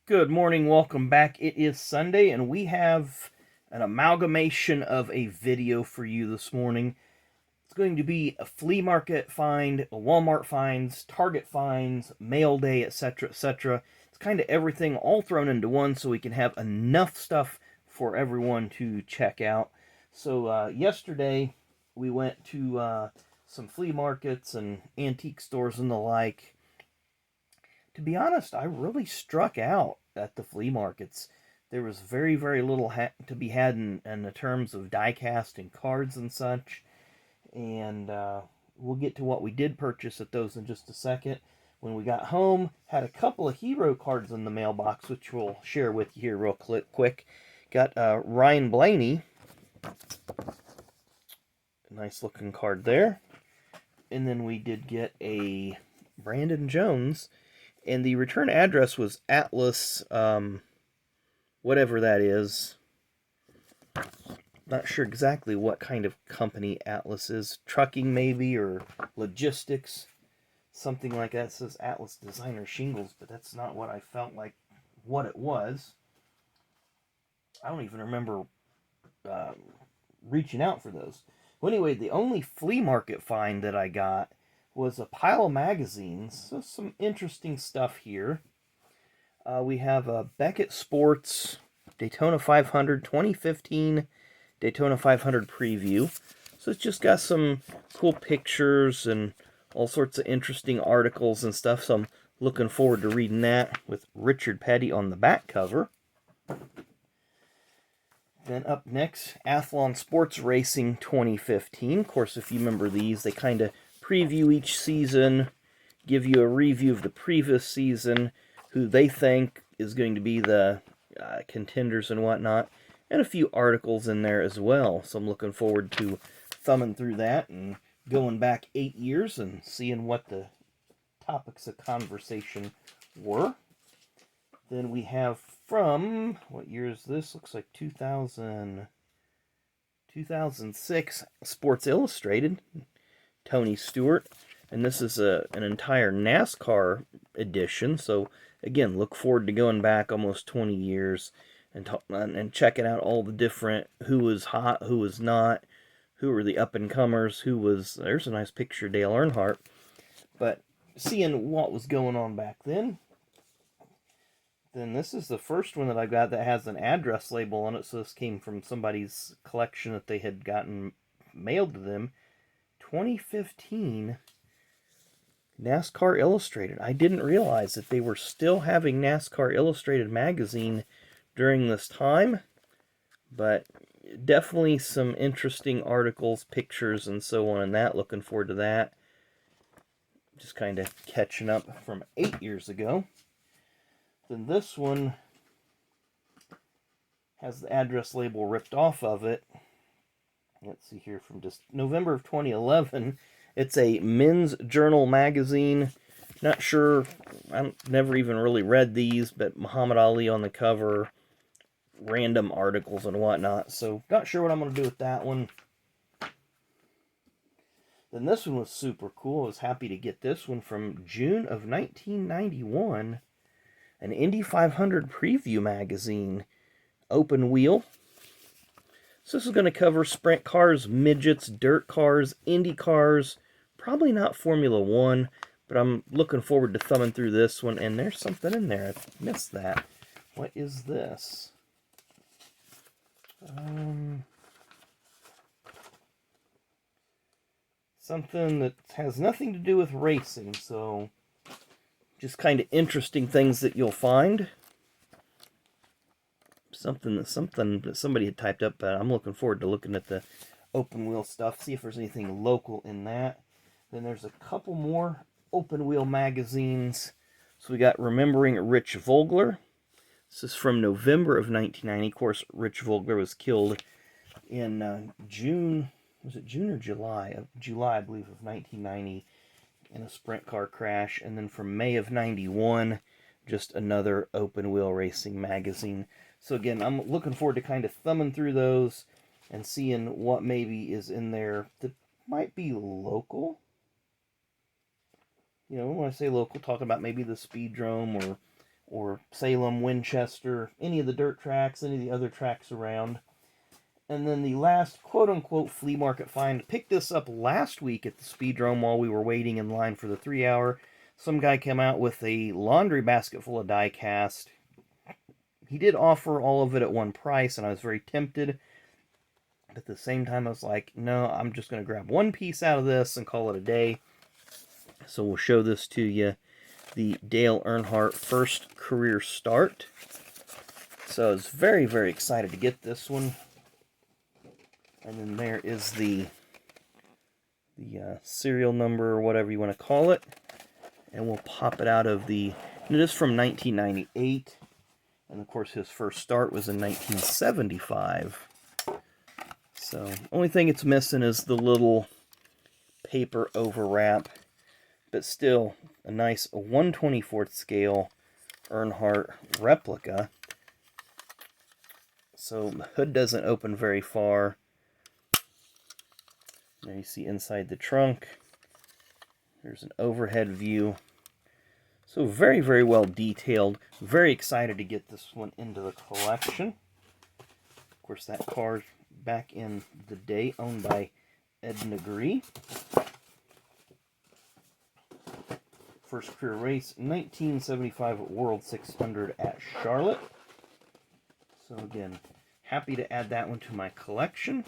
Good morning, welcome back. It is Sunday, and we have an amalgamation of a video for you this morning. It's going to be a flea market find, a Walmart finds, Target finds, mail day, etc., etc. It's kind of everything all thrown into one so we can have enough stuff for everyone to check out. So, yesterday we went to some flea markets and antique stores and the like. To be honest, I really struck out at the flea markets. There was very, very little to be had in the terms of die cast and cards and such. And we'll get to what we did purchase at those in just a second. When we got home, had a couple of hero cards in the mailbox, which we'll share with you here real quick. Got Ryan Blaney. Nice looking card there. And then we did get a Brandon Jones. And the return address was Atlas, whatever that is. Not sure exactly what kind of company Atlas is. Trucking, maybe, or logistics. Something like that. It says Atlas Designer Shingles, but that's not what I felt like what it was. I don't even remember reaching out for those. Well, anyway, the only flea market find that I got was a pile of magazines. So some interesting stuff here. We have a Beckett Sports Daytona 500 2015 Daytona 500 preview. So it's just got some cool pictures and all sorts of interesting articles and stuff. So I'm looking forward to reading that with Richard Petty on the back cover. Then up next, Athlon Sports Racing 2015. Of course, if you remember these, they kind of preview each season, give you a review of the previous season, who they think is going to be the contenders and whatnot, and a few articles in there as well. So I'm looking forward to thumbing through that and going back 8 years and seeing what the topics of conversation were. Then we have from, what year is this? Looks like 2006, Sports Illustrated, Tony Stewart. And this is an entire NASCAR edition. So, again, look forward to going back almost 20 years and checking out all the different who was hot, who was not, who were the up-and-comers, who was... There's a nice picture of Dale Earnhardt. But seeing what was going on back then. Then this is the first one that I got that has an address label on it. So this came from somebody's collection that they had gotten mailed to them. 2015 NASCAR Illustrated. I didn't realize that they were still having NASCAR Illustrated magazine during this time. But definitely some interesting articles, pictures, and so on and that. Looking forward to that. Just kind of catching up from 8 years ago. Then this one has the address label ripped off of it. Let's see here, from just November of 2011. It's a men's journal magazine. Not sure, I've never even really read these, but Muhammad Ali on the cover, random articles and whatnot. So, not sure what I'm going to do with that one. Then this one was super cool. I was happy to get this one from June of 1991. An Indy 500 preview magazine, open wheel. So this is going to cover sprint cars, midgets, dirt cars, Indy cars, probably not Formula One, but I'm looking forward to thumbing through this one, and there's something in there. I missed that. What is this? Something that has nothing to do with racing, so... just kind of interesting things that you'll find. Something that somebody had typed up, but I'm looking forward to looking at the open wheel stuff, see if there's anything local in that. Then there's a couple more open wheel magazines. So we got Remembering Rich Vogler. This is from November of 1990. Of course, Rich Vogler was killed in June, was it June or July? July, I believe, of 1990. In a sprint car crash. And then from May of 91, just another open wheel racing magazine. So again, I'm looking forward to kind of thumbing through those and seeing what maybe is in there that might be local. You know, when I say local, talking about maybe the Speedrome or or Salem, Winchester, any of the dirt tracks, any of the other tracks around. And then the last quote-unquote flea market find, picked this up last week at the Speedrome while we were waiting in line for the 3-hour. Some guy came out with a laundry basket full of die-cast. He did offer all of it at one price, and I was very tempted. But at the same time, I was like, no, I'm just going to grab one piece out of this and call it a day. So we'll show this to you. The Dale Earnhardt first career start. So I was very, very excited to get this one. And then there is the serial number, or whatever you want to call it. And we'll pop it out of the... And it is from 1998. And of course his first start was in 1975. So, only thing it's missing is the little paper overwrap. But still, a nice 1/24th scale Earnhardt replica. So the hood doesn't open very far. There you see inside the trunk. There's an overhead view. So very, very well detailed. Very excited to get this one into the collection. Of course, that car's back in the day, owned by Ed Negree. First career race, 1975 World 600 at Charlotte. So again, happy to add that one to my collection.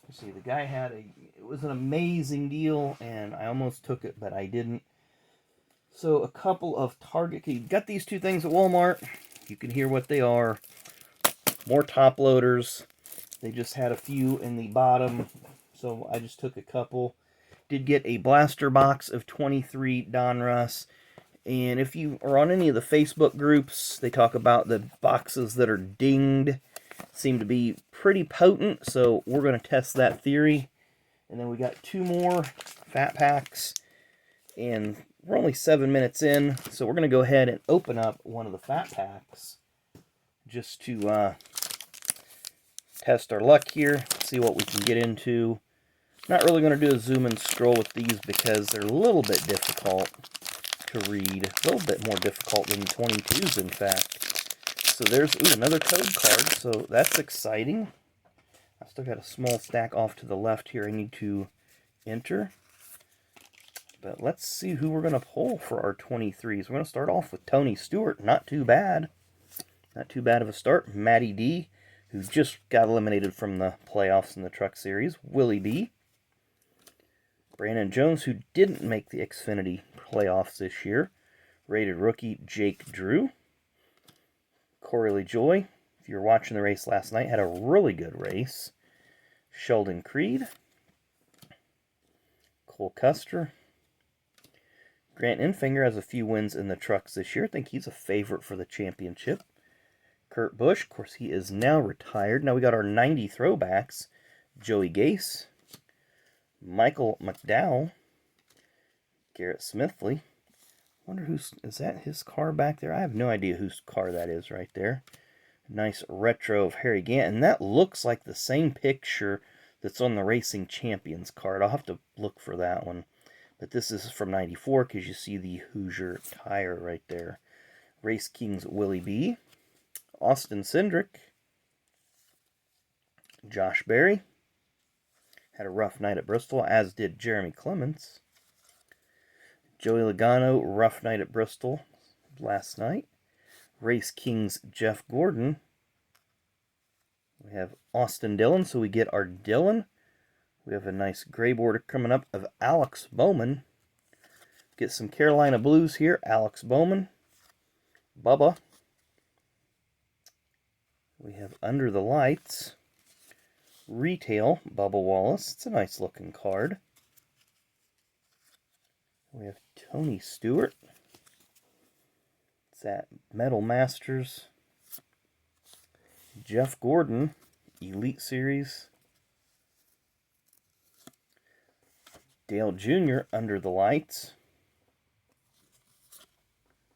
You see, the guy had it was an amazing deal, and I almost took it, but I didn't. So a couple of Target, you got these two things at Walmart. You can hear what they are. More top loaders. They just had a few in the bottom, so I just took a couple. Did get a blaster box of 23 Donruss. And if you are on any of the Facebook groups, they talk about the boxes that are dinged. Seem to be pretty potent, so we're going to test that theory. And then we got two more fat packs. And we're only 7 minutes in, so we're going to go ahead and open up one of the fat packs. Just to test our luck here, see what we can get into. Not really going to do a zoom and scroll with these because they're a little bit difficult to read. A little bit more difficult than the 22s, in fact. So there's another code card, so that's exciting. I've still got a small stack off to the left here I need to enter. But let's see who we're going to pull for our 23s. We're going to start off with Tony Stewart. Not too bad. Not too bad of a start. Matty D, who just got eliminated from the playoffs in the Truck Series. Willie B. Brandon Jones, who didn't make the Xfinity playoffs this year. Rated rookie Jake Drew. Corey LaJoy, if you were watching the race last night, had a really good race. Sheldon Creed. Cole Custer. Grant Enfinger has a few wins in the trucks this year. I think he's a favorite for the championship. Kurt Busch, of course, he is now retired. Now we got our 90 throwbacks. Joey Gase. Michael McDowell. Garrett Smithley. Wonder is that his car back there? I have no idea whose car that is right there. Nice retro of Harry Gant. And that looks like the same picture that's on the Racing Champions card. I'll have to look for that one. But this is from 94 because you see the Hoosier tire right there. Race Kings Willie B. Austin Cindric. Josh Berry. Had a rough night at Bristol, as did Jeremy Clements. Joey Logano, rough night at Bristol last night. Race Kings Jeff Gordon. We have Austin Dillon, so we get our Dillon. We have a nice gray border coming up of Alex Bowman. Get some Carolina Blues here. Alex Bowman. Bubba. We have Under the Lights. Retail, Bubba Wallace. It's a nice looking card. We have Tony Stewart. It's that Metal Masters. Jeff Gordon, Elite Series. Dale Jr., Under the Lights.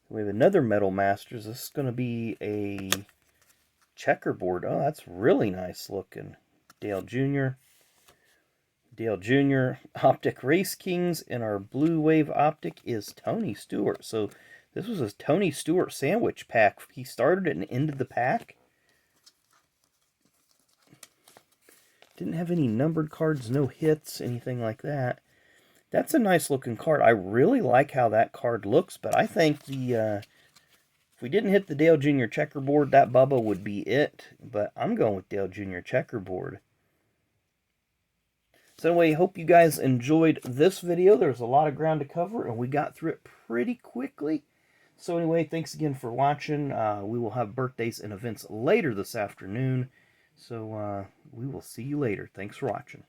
We have another Metal Masters. This is going to be a checkerboard. Oh, that's really nice looking. Dale Jr. Dale Jr. Optic Race Kings, and our Blue Wave Optic is Tony Stewart. So This was a Tony Stewart sandwich pack. He started it and ended the pack. Didn't have any numbered cards, no hits, anything like that. That's a nice looking card. I really like how that card looks, but I think if we didn't hit the Dale Jr. checkerboard, that Bubba would be it. But I'm going with Dale Jr. checkerboard. So anyway, hope you guys enjoyed this video. There's a lot of ground to cover, and we got through it pretty quickly. So anyway, thanks again for watching. We will have birthdays and events later this afternoon. So we will see you later. Thanks for watching.